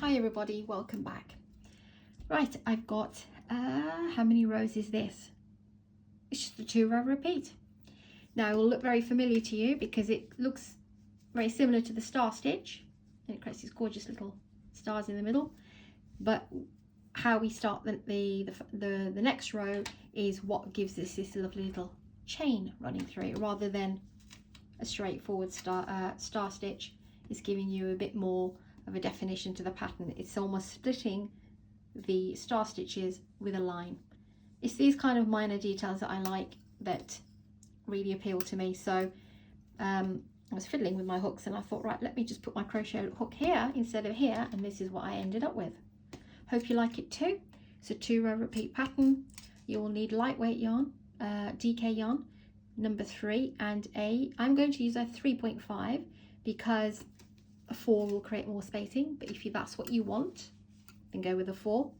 Hi everybody, welcome back. Right, I've got, how many rows is this? It's just a 2-row repeat. Now it will look very familiar to you because it looks very similar to the star stitch and it creates these gorgeous little stars in the middle. But how we start the next row is what gives us this lovely little chain running through it, rather than a straightforward star stitch. Is giving you a bit more of a definition to the pattern. It's almost splitting the star stitches with a line. It's these kind of minor details that I like, that really appeal to me. So I was fiddling with my hooks and I thought, right, let me just put my crochet hook here instead of here, and this is what I ended up with. Hope you like it too. It's a 2-row repeat pattern. You will need lightweight yarn, DK yarn, number 3, and I'm going to use a 3.5 because a 4 will create more spacing, but if that's what you want, then go with a 4.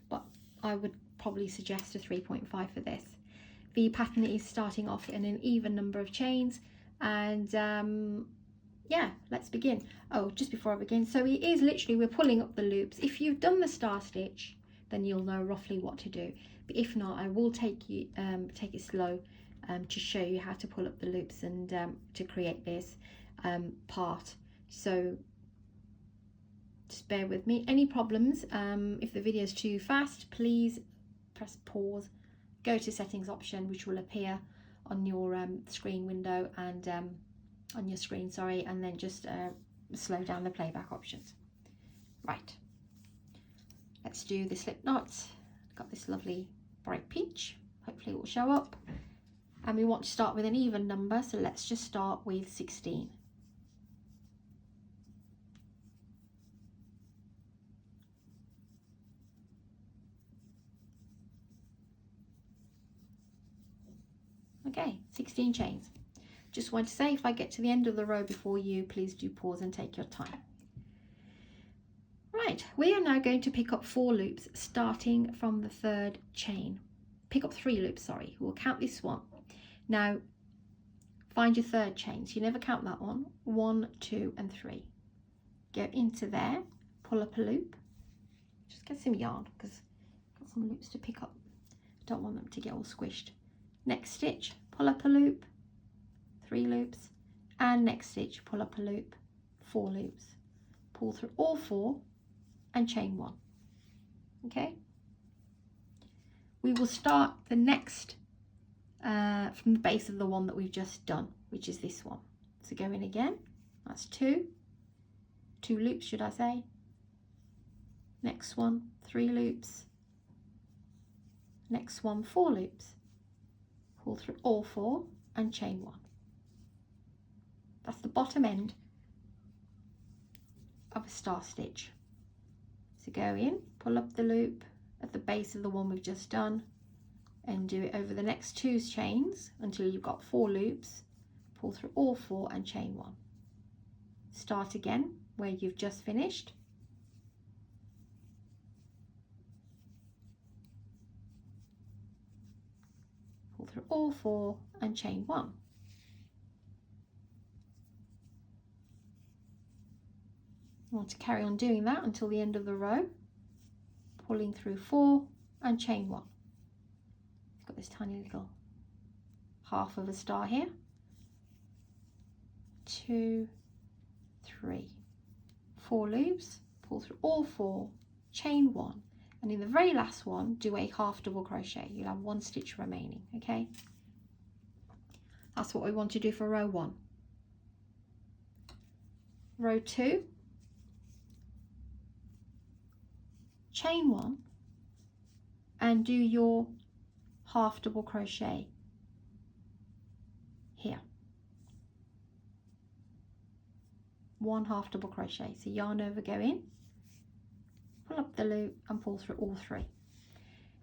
But I would probably suggest a 3.5 for this. The pattern is starting off in an even number of chains, and yeah, let's begin. Oh, just before I begin, so it is literally, we're pulling up the loops. If you've done the star stitch, then you'll know roughly what to do. But if not, I will take it slow to show you how to pull up the loops and to create this part. So just bear with me. Any problems, if the video is too fast, please press pause, go to settings option, which will appear on your screen window and on your screen, sorry, and then just slow down the playback options. Right, let's do the slip knots. Got this lovely bright peach, hopefully it will show up, and we want to start with an even number, so let's just start with 16. Okay, 16 chains. Just want to say, if I get to the end of the row before you, please do pause and take your time. Right, we are now going to pick up 4 loops starting from the 3rd chain. Pick up 3 loops, sorry, we'll count this one. Now, find your 3rd chain, so you never count that one. 1, 2 and 3. Go into there, pull up a loop. Just get some yarn because I've got some loops to pick up. Don't want them to get all squished. Next stitch, pull up a loop, 3 loops, and next stitch, pull up a loop, 4 loops. Pull through all 4 and chain 1. Okay? We will start the next from the base of the one that we've just done, which is this one. So go in again, that's 2 loops, should I say. Next one, 3 loops. Next one, 4 loops. Pull through all 4 and chain 1. That's the bottom end of a star stitch. So go in, pull up the loop at the base of the one we've just done, and do it over the next 2 chains until you've got 4 loops. Pull through all 4 and chain 1. Start again where you've just finished. Pull through all 4 and chain 1. I want to carry on doing that until the end of the row, pulling through 4 and chain 1. It's got this tiny little half of a star here. 2, 3, 4 loops, pull through all 4, chain 1, and in the very last one do a half double crochet. You'll have 1 stitch remaining. Okay, that's what we want to do for row 1. Row 2, chain 1 and do your half double crochet here. 1 half double crochet, so yarn over, go in, pull up the loop and pull through all 3.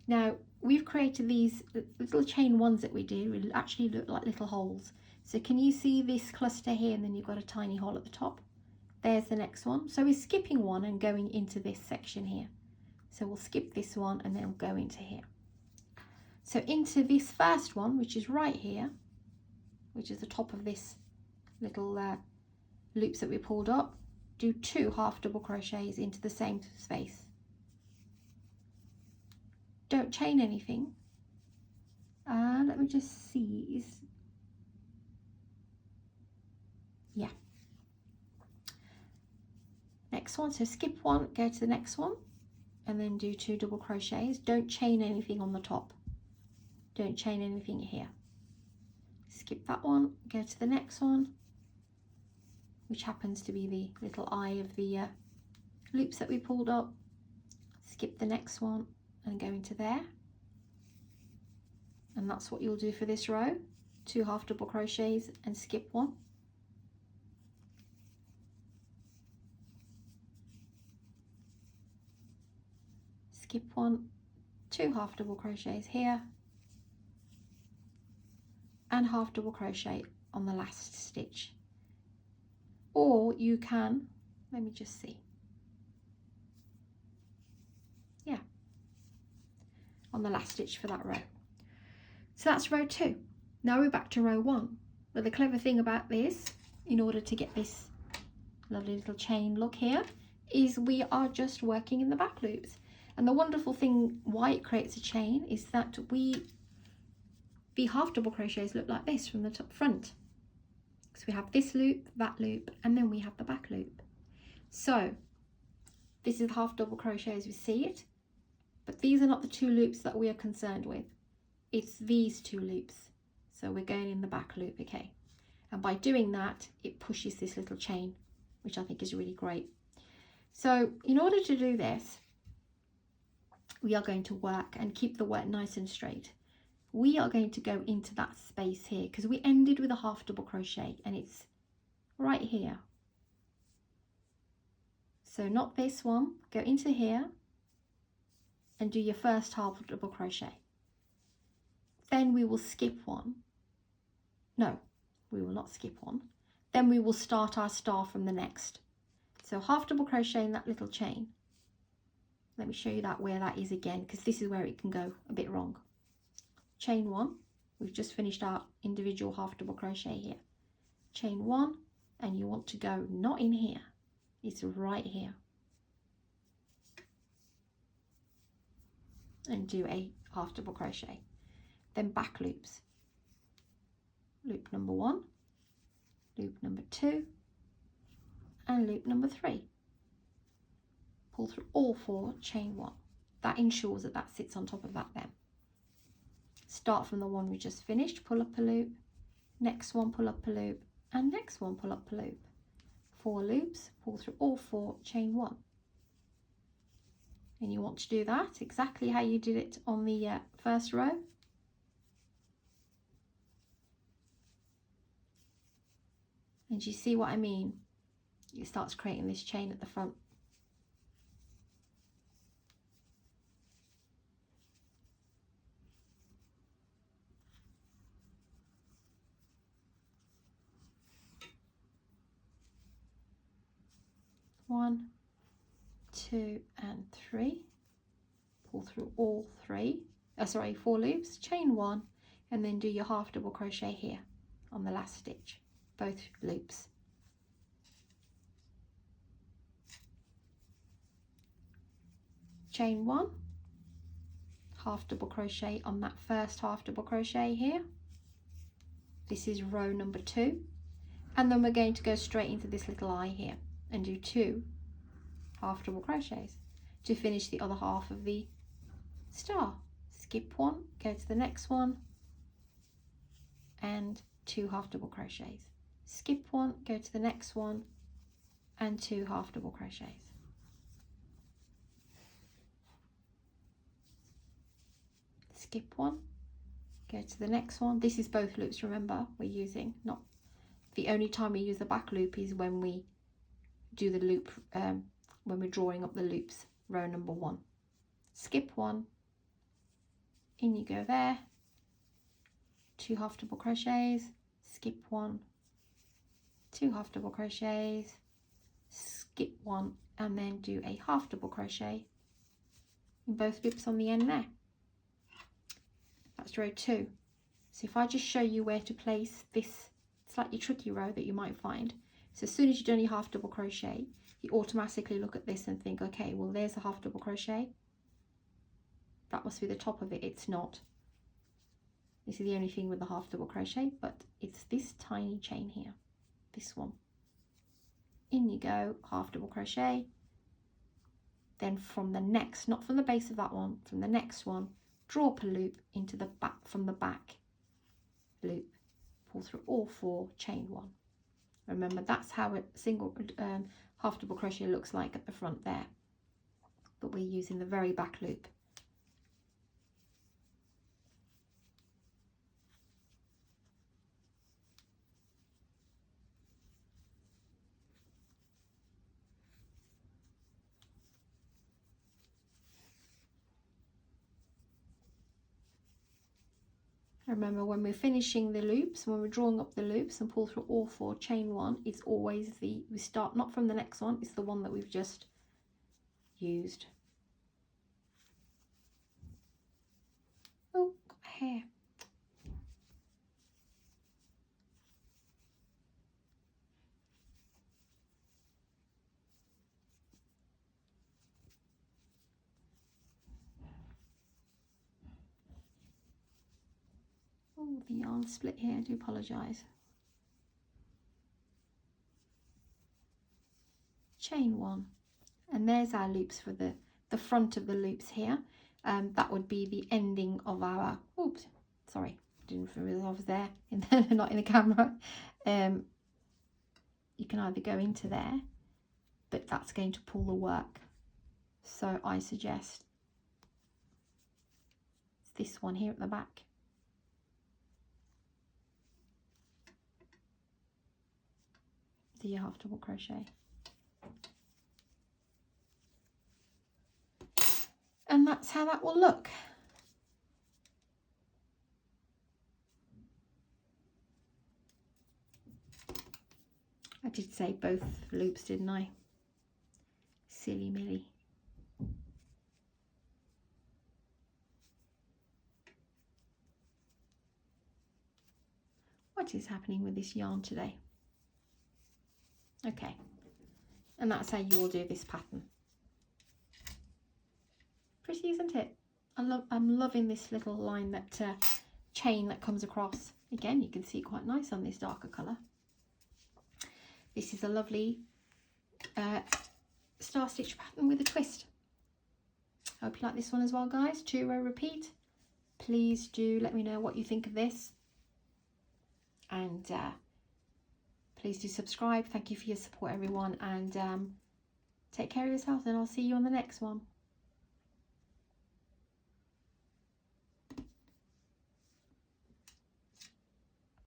Now we've created these little chain 1s that we do, will actually look like little holes. So can you see this cluster here, and then you've got a tiny hole at the top? There's the next one. So we're skipping one and going into this section here. So we'll skip this one and then we'll go into here. So into this first one, which is right here, which is the top of this little loops that we pulled up, do 2 half double crochets into the same space. Don't chain anything. Let me just see. Yeah. Next one, so skip 1, go to the next one, and then do 2 double crochets. Don't chain anything on the top. Don't chain anything here. Skip that one, go to the next one, which happens to be the little eye of the loops that we pulled up. Skip the next one and go into there. And that's what you'll do for this row. 2 half double crochets and skip 1. Skip 1, 2 half double crochets here, and half double crochet on the last stitch. Or you can, let me just see, yeah, on the last stitch for that row. So that's row 2. Now we're back to row 1. But the clever thing about this, in order to get this lovely little chain look here, is we are just working in the back loops. And the wonderful thing why it creates a chain is that the half double crochets look like this from the top front. So we have this loop, that loop, and then we have the back loop. So this is half double crochet as we see it, but these are not the 2 loops that we are concerned with. It's these 2 loops. So we're going in the back loop, okay? And by doing that, it pushes this little chain, which I think is really great. So in order to do this, we are going to work and keep the work nice and straight. We are going to go into that space here because we ended with a half double crochet and it's right here. So not this one, go into here and do your first half double crochet. Then we will skip 1. No, we will not skip 1. Then we will start our star from the next. So half double crochet in that little chain. Let me show you that where that is again, because this is where it can go a bit wrong. Chain 1, we've just finished our individual half double crochet here. Chain 1, and you want to go not in here, it's right here. And do a half double crochet. Then back loops. Loop number 1, loop number 2, and loop number 3. Pull through all 4, chain 1. That ensures that that sits on top of that then. Start from the one we just finished, pull up a loop, next one pull up a loop, and next one pull up a loop. 4 loops, pull through all 4, chain 1. And you want to do that exactly how you did it on the first row. And you see what I mean? It starts creating this chain at the front. One, 2, and 3. Pull through all 4 loops, chain 1, and then do your half double crochet here on the last stitch, both loops. Chain 1, half double crochet on that first half double crochet here. This is row number 2, and then we're going to go straight into this little eye here and do 2 half double crochets to finish the other half of the star. Skip 1, go to the next one, and 2 half double crochets. Skip 1, go to the next one, and 2 half double crochets. Skip 1, go to the next one. This is both loops, remember, we're using. Not the only time we use the back loop is when we do the loop, when we're drawing up the loops, row number 1. Skip 1, in you go there, 2 half double crochets, skip 1, 2 half double crochets, skip 1, and then do a half double crochet in both loops on the end there. That's row 2. So if I just show you where to place this slightly tricky row that you might find. So as soon as you've done your half double crochet, you automatically look at this and think, okay, well, there's a half double crochet. That must be the top of it. It's not. This is the only thing with the half double crochet, but it's this tiny chain here, this one. In you go, half double crochet. Then from the next, not from the base of that one, from the next one, draw up a loop into the back, from the back loop, pull through all 4, chain 1. Remember, that's how a single half double crochet looks like at the front there, but we're using the very back loop. Remember, when we're finishing the loops, when we're drawing up the loops and pull through all 4, chain 1, it's always we start not from the next one, it's the one that we've just used. Oh, got hair. Oh, the yarn split here, I do apologise. Chain 1, and there's our loops for the front of the loops here. That would be the ending of our, oops, sorry, didn't realise I was there, not in the camera. You can either go into there, but that's going to pull the work. So I suggest this one here at the back. Do your half double crochet. And that's how that will look. I did say both loops, didn't I? Silly Millie. What is happening with this yarn today? Okay, and that's how you will do this pattern. Pretty, isn't it? I'm loving this little line, that chain that comes across. Again, you can see it quite nice on this darker colour. This is a lovely star stitch pattern with a twist. I hope you like this one as well, guys. 2-row repeat. Please do let me know what you think of this, and please do subscribe. Thank you for your support, everyone, and take care of yourselves, and I'll see you on the next one.